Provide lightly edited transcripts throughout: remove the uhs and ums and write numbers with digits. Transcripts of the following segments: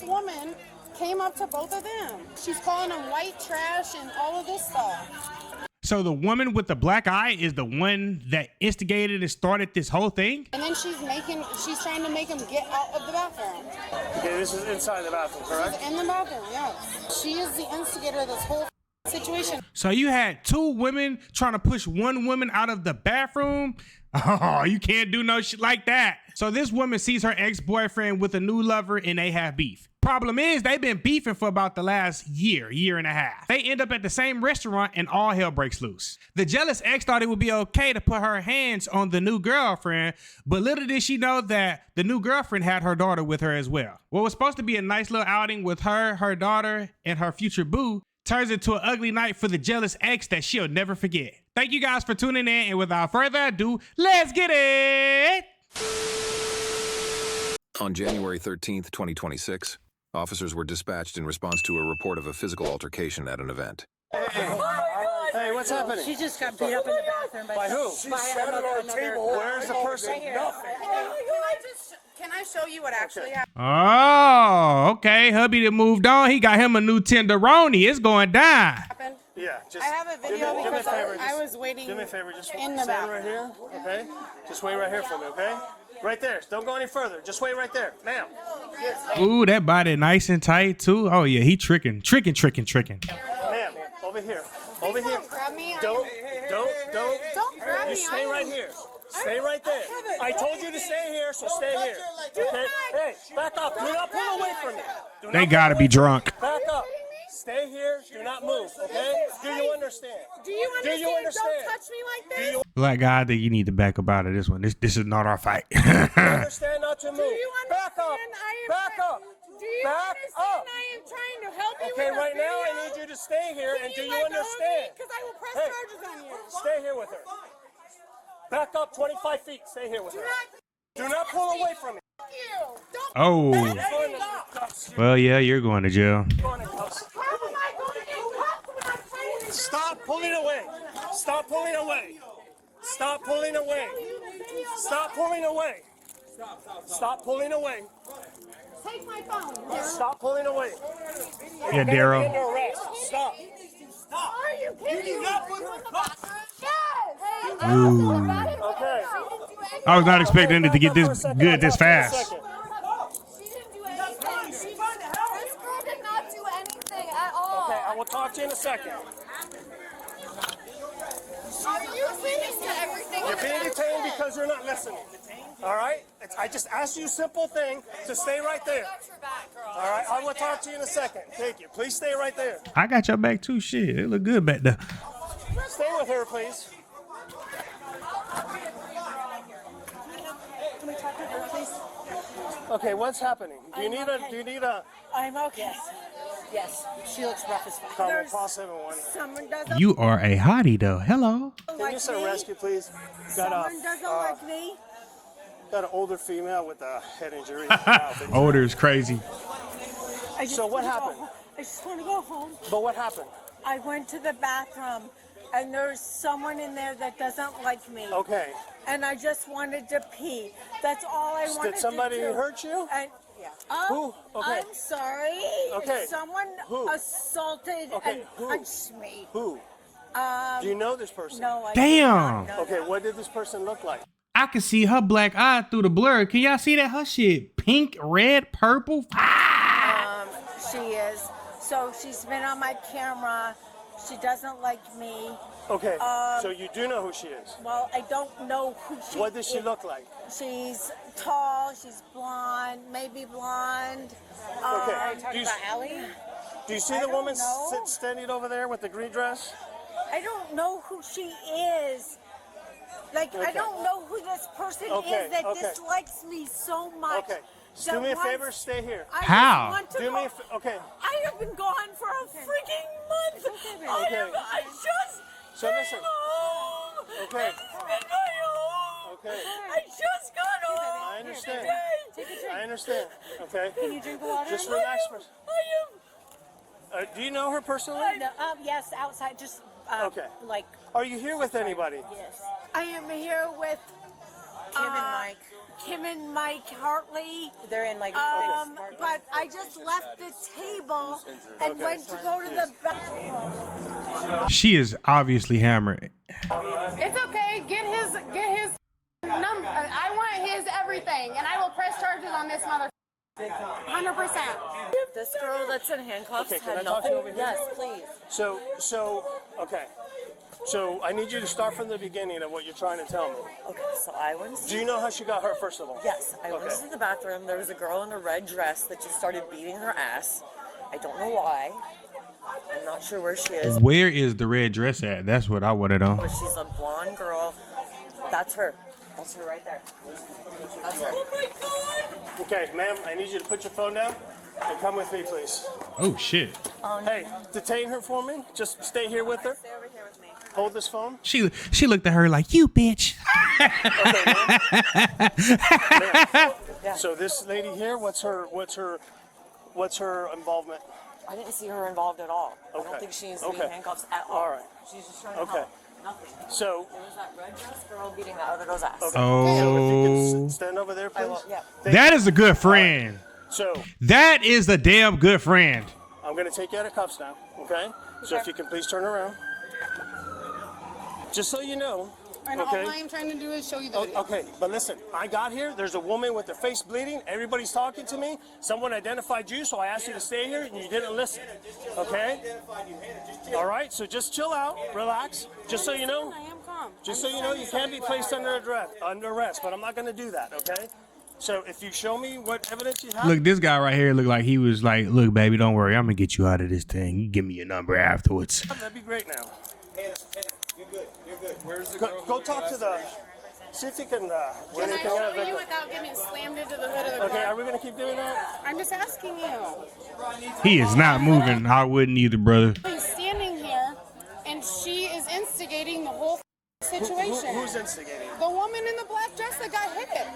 this woman came up to both of them. She's calling them white trash and all of this stuff. So the woman with the black eye is the one that instigated and started this whole thing? And then she's trying to make him get out of the bathroom. Okay, this is inside the bathroom, correct? She's in the bathroom, yes. She is the instigator of this whole situation. So you had two women trying to push one woman out of the bathroom? Oh, you can't do no shit like that. So this woman sees her ex-boyfriend with a new lover and they have beef. Problem is, they've been beefing for about the last year and a half. They end up at the same restaurant and all hell breaks loose. The jealous ex thought it would be okay to put her hands on the new girlfriend, but little did she know that the new girlfriend had her daughter with her as well. What was supposed to be a nice little outing with her daughter, and her future boo turns into an ugly night for the jealous ex that she'll never forget. Thank you guys for tuning in, and without further ado, let's get it! On January 13th, 2026, officers were dispatched in response to a report of a physical altercation at an event. Hey, what's happening? She just got beat up in the bathroom. By who? She sat on our table. Where's the person? Can I show you what actually happened? Oh, okay. Hubby that moved on. He got him a new tenderoni. It's going down. Yeah, just I have a video do me a because favor. I was waiting. Do me a favor, just in the stand bathroom. right here, okay? Just wait right here for me, okay? Right there. Don't go any further. Just wait right there, ma'am. Ooh, that body nice and tight too. Oh yeah, he tricking. Ma'am, over here. Over here. Grab me. Don't grab me. You stay right here. Stay right there. I told you to stay here, so stay here. Okay? Hey, back up. Do not pull away from me. They gotta be drunk. Back up. Stay here. Do not move, okay? Do you understand? Do you understand? Don't touch me like this. Black guy, I think you need to back up out of this one. This is not our fight. Understand not to move. Do you Back up. understand? Back up. Do you Back understand? up. I am trying to help you. Okay, with a right now I video. need you to stay here, and do you understand? Because I will press Hey, charges on you. stay here with her. Back up 25 feet. Stay here with her. Do not pull away from me. Oh. Well, yeah, you're going to jail. Stop pulling away. Stop pulling away. Stop pulling away. Stop pulling away. Stop pulling away. Take my phone. Stop pulling away. Yeah, Daryl. Under arrest. Stop. Are you kidding me? Yes. Ooh. Okay. I was not expecting it to get this good this fast. She didn't do anything. This girl did not do anything at all. Okay, I will talk to you in a second. Are you listening to everything? You're being detained because you're not listening. All right? I just asked you a simple thing to stay right there. All right? I will talk to you in a second. Thank you. Please stay right there. I got your back too. Shit, it look good back there. Stay with her, please. Can we talk to her, please? Okay, what's happening? Do you need a I'm okay. Yes, she looks rough as fuck. call Paul 711? Someone doesn't You are a hottie though. Hello. Can like you send a me. rescue, please? Someone doesn't like me. Got an older female with a head injury. Older is crazy. I just So what wanna go happened? home. I just want to go home. But what happened? I went to the bathroom, and there's someone in there that doesn't like me. Okay. And I just wanted to pee. That's all I wanted Did somebody to do. hurt you? And, yeah. Who? Okay. I'm sorry. Okay. Someone Who? assaulted Okay, and who? punched me. Who? Do you know this person? No, I Damn. do not know Okay, what did this person look like? I can see her black eye through the blur. Can y'all see that? Her shit pink, red, purple. She is. So she's been on my camera. She doesn't like me. Okay, so you do know who she is. Well, I don't know who she is. What does she look like? She's tall. She's blonde. Maybe blonde. Okay. Do you see the woman know. standing over there with the green dress? I don't know who she is. Like, I Okay. don't know who this person Okay, is that okay. dislikes me so much. Okay. that Do me a wants- favor, stay here. I just How? want to Do me go- a favor. Okay. I have been gone for a freaking month. Okay. I just So listen. came home. Okay. It's been my home. Okay. I just got home. I understand. today. I understand. Okay. Can you drink water? Just relax for. I am. Do you know her personally? Yes, outside. Just Okay. like. Are you here with anybody? Yes. I am here with Kim and Mike. Kim and Mike Hartley. They're in like. But I just left the table and went to go to the bathroom. She is obviously hammered. It's okay. Get his number. I want his everything, and I will press charges on this mother. 100%. This girl that's in handcuffs Okay, can had I talk to nothing. you over here? Yes, please. Okay. So I need you to start from the beginning of what you're trying to tell me. Okay, so I went. Do you know how she got hurt, first of all? Yes, I went to the bathroom. There was a girl in a red dress that just started beating her ass. I don't know why. I'm not sure where she is. Where is the red dress at? That's what I want to know. But she's a blonde girl. That's her. That's her right there. That's her. Oh my God! Okay, ma'am, I need you to put your phone down and come with me, please. Oh shit. Hey, detain her for me. Just stay here with her. Stay over here with me. Hold this phone. She looked at her like, you bitch. Ma'am. So this lady here, what's her involvement? I didn't see her involved at all. I Okay. don't think she needs to be Okay. in handcuffs at all. All right. She's just trying to Okay. help. Nothing. So, There was that red dress girl beating that other girl's ass. okay. So if you Oh, can stand over there, I please. will, yeah. that is a good friend. So That is a damn good friend. I'm going to take you out of cuffs now, okay? So if you can please turn around. Just so you know, And okay? all I'm trying to do is show you the video. Okay, but listen, I got here, there's a woman with her face bleeding, everybody's talking to me, someone identified you, so I asked you to stay here, and you didn't listen, okay? All right, so just chill out, relax, just so you know. I am calm. Just so you know, you can't be placed under arrest, but I'm not going to do that, okay? So if you show me what evidence you have. Look, this guy right here looked like he was like, look, baby, don't worry. I'm going to get you out of this thing. You give me your number afterwards. That'd be great now. You're good. You're good. Where's the Go talk to the. See if you can. Can I show you without getting slammed into the hood of the Okay, car? are we going to keep doing that? I'm just asking you. He is not moving. I wouldn't either, brother. He's standing here, and she is instigating the whole situation. Who's instigating? The woman in the black dress that got hit.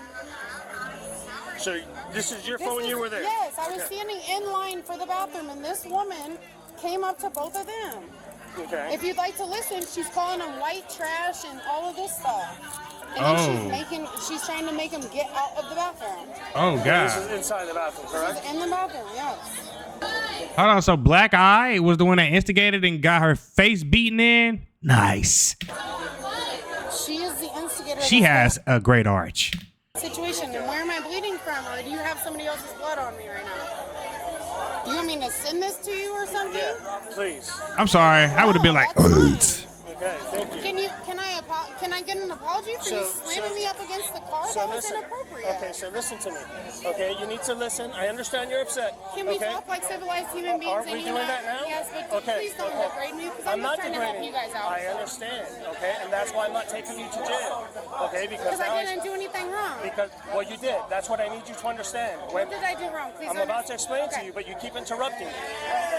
So this is your This phone, is- you were there? Yes, I was standing in line for the bathroom, and this woman came up to both of them. Okay. If you'd like to listen, she's calling them white trash and all of this stuff. And then she's trying to make them get out of the bathroom. Oh, This God. is inside the bathroom, correct? In the bathroom, yes. Hold on. So Black Eye was the one that instigated and got her face beaten in? Nice. She is the instigator. She of this has a great arch. situation. And where am I bleeding from? Or do you have somebody else's blood on me right now? Do you want me to send this to you or something? Yeah, please. I'm sorry. I would have been like, That's Okay, thank you. Can I get an apology for you slamming me up against the car? That was inappropriate. Okay, so listen to me. Okay, you need to listen. I understand you're upset. Can we okay? talk like civilized human beings? Are we doing that now? Yes, but please don't degrade me because I'm not just trying to help degrading. you guys out. I understand, okay? And that's why I'm not taking you to jail, okay? Because I didn't do anything wrong. Because, well, you did. That's what I need you to understand. What did I do wrong? Please I'm about to explain to Okay. you, but you keep interrupting me,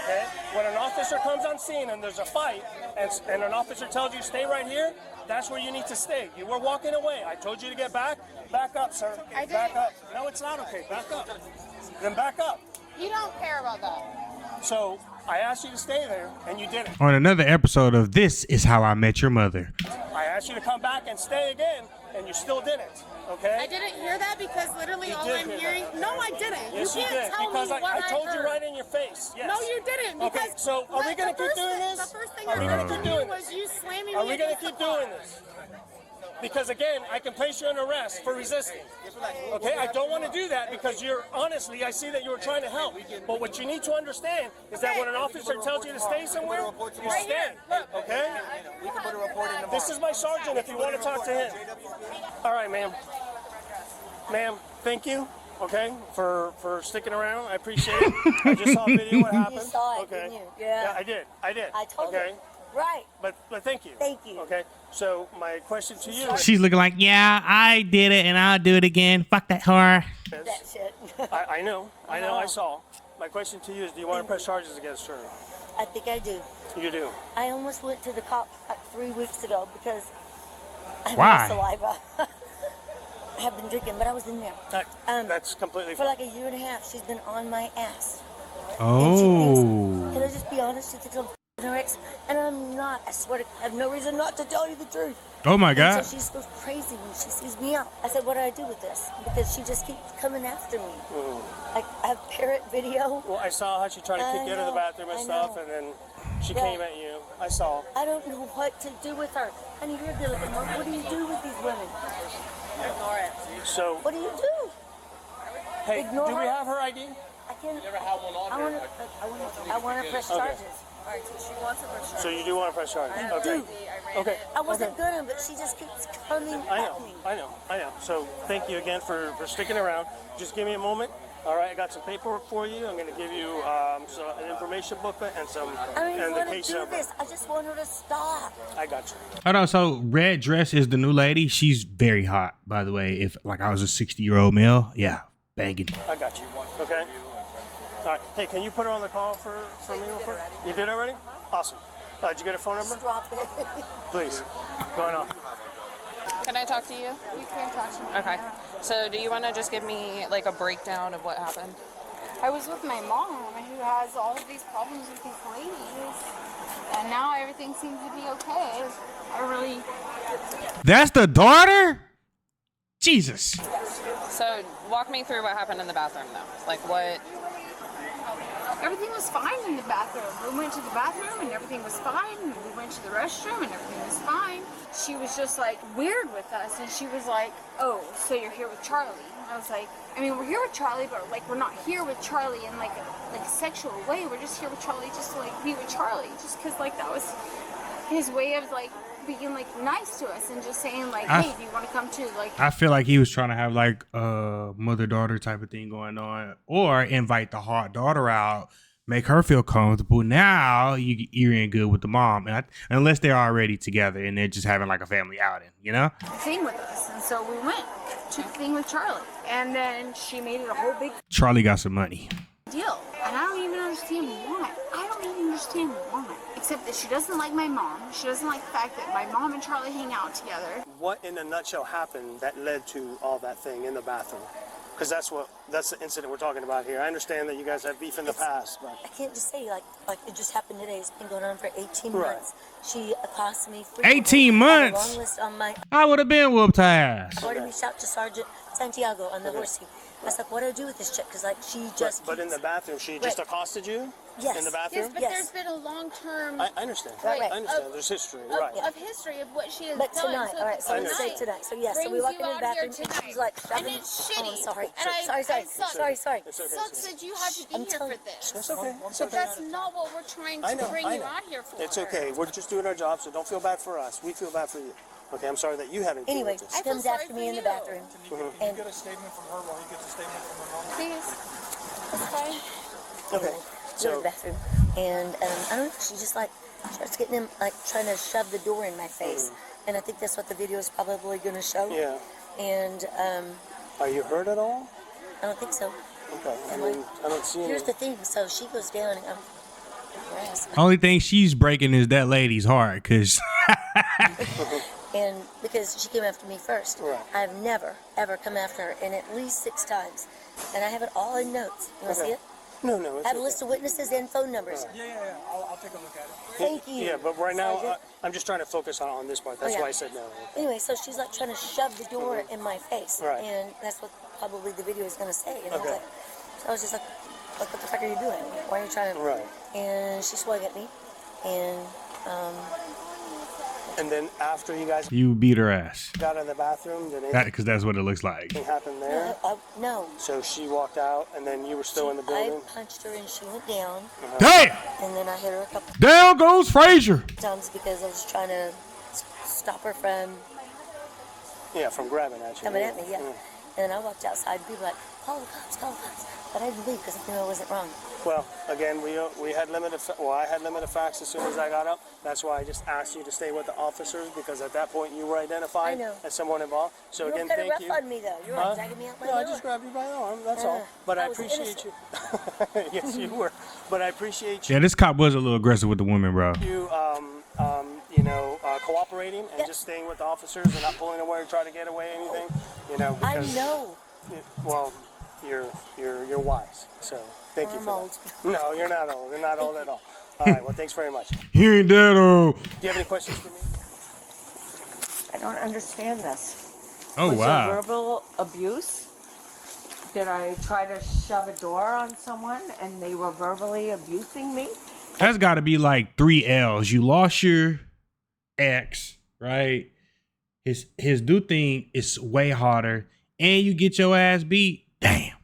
okay? When an officer comes on scene and there's a fight, and an officer tells you stay right here, that's where you need to stay. You were walking away. I told you to get back. Back up, sir. I did. Back up. No, it's not okay. Back up. Then back up. You don't care about that. So I asked you to stay there, and you didn't. on another episode of This Is How I Met Your Mother. I asked you to come back and stay again, and you still didn't. Okay? I didn't hear that because literally You all did I'm hear hearing. that. No, I didn't. Yes, you you can't did. tell Because me what I told heard. you right in your face. Yes. No, you didn't. Because Okay, so are we going to keep doing this? The first thing Are I we heard going to keep from you doing was this? you slamming Are me we going to against keep the car. doing this? Because again, I can place you under arrest for resisting. Okay, I don't want to do that because you're honestly, I see that you were trying to help. But what you need to understand is that when an officer tells you to stay somewhere, you stand. Okay? We can put a report in tomorrow. This is my sergeant if you want to talk to him. All right, ma'am. Ma'am, thank you. Okay, for sticking around. I appreciate it. I just saw a video what happened. You saw it, okay. didn't you? Yeah. I did. I told okay. you. Right. But thank you. Thank you. Okay. So my question to you is, She's looking like, yeah, I did it and I'll do it again. Fuck that whore. That shit. I know, I saw. My question to you is, do you want to press charges against her? I think I do. You do. I almost went to the cops like 3 weeks ago because I Why? have saliva. I have been drinking, but I was in there. That's completely For fine. like a year and a half, she's been on my ass. Oh. Can I just be honest? She thinks I'm And I'm not. I swear to God, I have no reason not to tell you the truth. Oh my And God. so she just goes crazy when she sees me out. I said, what do I do with this? Because she just keeps coming after me. Like, I have parrot video. Well, I saw how she tried to kick you out of the bathroom and stuff, and then she came at you. I saw. I don't know what to do with her. Honey, you're dealing with her. What do you do with these women? Ignore it. So, What do you do? hey, Ignore do we her? have her ID? I can't. I want to press charges. All right, so she wants a first charge. So you do want to press charges? I Okay. do. Okay. I wasn't gonna, but she just keeps coming I at know, me. I know. So thank you again for sticking around. Just give me a moment. All right, I got some paperwork for you. I'm going to give you an information booklet and some I don't even and the want to case do number. this. I just want her to stop. I got you. Hold on. So red dress is the new lady. She's very hot, by the way. If like I was a 60-year-old male, yeah, banging. I got you. Okay. All right. Hey, can you put her on the call for me real quick? You did already? Awesome. Did you get a phone number? Drop it. Please. Going on. Can I talk to you? You can talk to me. Okay. So do you want to just give me like a breakdown of what happened? I was with my mom, who has all of these problems with these ladies, and now everything seems to be okay. That's the daughter? Jesus. So walk me through what happened in the bathroom though. Like what? Everything was fine in the bathroom. We went to the bathroom and everything was fine. We went to the restroom and everything was fine. She was just like weird with us, and she was like, "Oh, so you're here with Charlie?" I was like, "I mean, we're here with Charlie, but like we're not here with Charlie in like a sexual way. We're just here with Charlie just to like be with Charlie, just because like that was his way of like being like nice to us and just saying like, hey, do you want to come to like?" I feel like he was trying to have like a mother-daughter type of thing going on, or invite the hot daughter out, make her feel comfortable. Now you're in good with the mom, and unless they're already together and they're just having like a family outing, you know? Thing with us, and so we went to the thing with Charlie, and then she made it a whole big Charlie got some money. deal, and I don't even understand why. I don't even understand why, except that she doesn't like my mom. She doesn't like the fact that my mom and Charlie hang out together. What in a nutshell happened that led to all that thing in the bathroom? Because that's the incident we're talking about here. I understand that you guys have beef in the past, but I can't just say like it just happened today. It's been going on for 18 Right. months. She accosted me. 18 months? I have a long list on my. I would have been whooped her ass. I already reached out to Sergeant Santiago on the horsey. I was like, what do I do with this chick? Because like she just. but in the bathroom, she just Right. accosted you? Yes. In the bathroom? Yes, but Yes. there's been a long-term I understand. Right. I understand. There's history. Right. of history of what she has But done. tonight, all right. So I let's say tonight. So yes, so we brings walk you into the out here bathroom and tonight. she's like And shoving. it's shitty. Oh, I'm sorry. And I Sorry. It's okay. Sucks that you have to be I'm here telling for this. It's okay. But that's not what we're trying to bring I you know. out here for. It's okay. We're just doing our job, so don't feel bad for us. We feel bad for you. Okay, I'm sorry that you haven't. Anyway, this. she comes sorry after for me in the you. bathroom, and Get a statement from her while he gets a statement from her mom. Please. That's fine. Okay. go to the bathroom, and I don't know. She just like starts getting him like trying to shove the door in my face, and I think that's what the video is probably going to show. Yeah. And Are you hurt at all? I don't think so. Okay. I mean, I don't see any. Here's the thing. So she goes down, and I'm. Only thing she's breaking is that lady's heart, cause And because she came after me first, Right. I've never ever come after her, and at least 6 times, and I have it all in notes. You want to see it? No, it's I have a okay. list of witnesses and phone numbers. Yeah. I'll take a look at it. Thank you. Yeah, but right now, Sergeant. I'm just trying to focus on this part. That's Oh, yeah. why I said no. Anyway, so she's like trying to shove the door in my face, Right. and that's what probably the video is going to say. And Okay. I was just like, what the fuck are you doing? Why are you trying to? Right. And she swung at me, and And then after you guys you beat her ass. got in the bathroom, did That, cause that's what it looks like. anything happen there? no. So she walked out, and then you were still in the building. I punched her, and she went down, Damn! and then I hit her a couple Down goes Frazier. times because I was trying to stop her from Yeah, from grabbing at you. coming at me. Yeah. And I walked outside, and people were like, call the cops, call the cops. But I didn't leave because I knew I wasn't wrong. Well, again, we had limited. I had limited facts as soon as I got up. That's why I just asked you to stay with the officers, because at that point you were identified I know. as someone involved. So You were again, kind of thank rough you. on me, though. You were Huh? dragging me out my No, I door. just grabbed you by the arm. That's all. But I was appreciate you. Yes, you were. But I appreciate Yeah, this cop was a little aggressive with the women, bro. Cooperating and Yes. just staying with the officers and not pulling away or trying to get away anything. I Because know. well, you're wise. So thank you I'm for old. that. No, you're not old. You're not old at all. All right, well, thanks very much. Do You ain't dead, oh. you have any questions for me? I don't understand this. Oh, Was wow. there verbal abuse? Did I try to shove a door on someone and they were verbally abusing me? That's got to be like 3 L's. You lost your ex, right? His new thing is way harder, and you get your ass beat. Damn.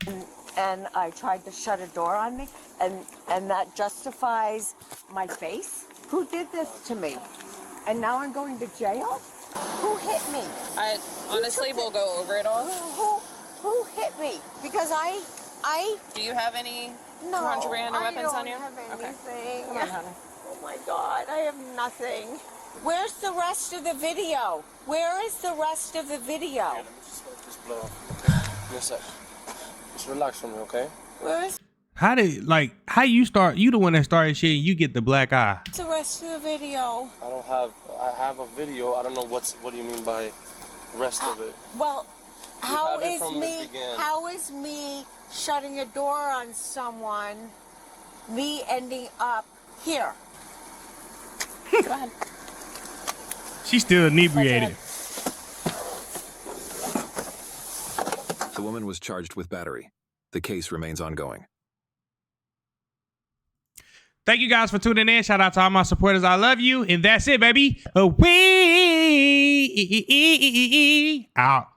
And I tried to shut a door on me, and that justifies my face? Who did this to me? And now I'm going to jail? Who hit me? I honestly will go over it all. Who hit me? Because I Do you have any no, contraband or weapons I on you? don't have Okay. anything. Come on, honey. Oh my God, I have nothing. Where's the rest of the video? Where is the rest of the video? Just blow off, okay? Give me a sec. Just relax for me, okay? Where is How you start? You the one that started shit. You get the black eye. the rest of the video? I have a video. I don't know what do you mean by rest of it? Well, how have it is from the me? beginning. How is me shutting a door on someone? Me ending up here? Go ahead. She's still inebriated. The woman was charged with battery. The case remains ongoing. Thank you guys for tuning in. Shout out to all my supporters. I love you. And that's it, baby. Away. Out.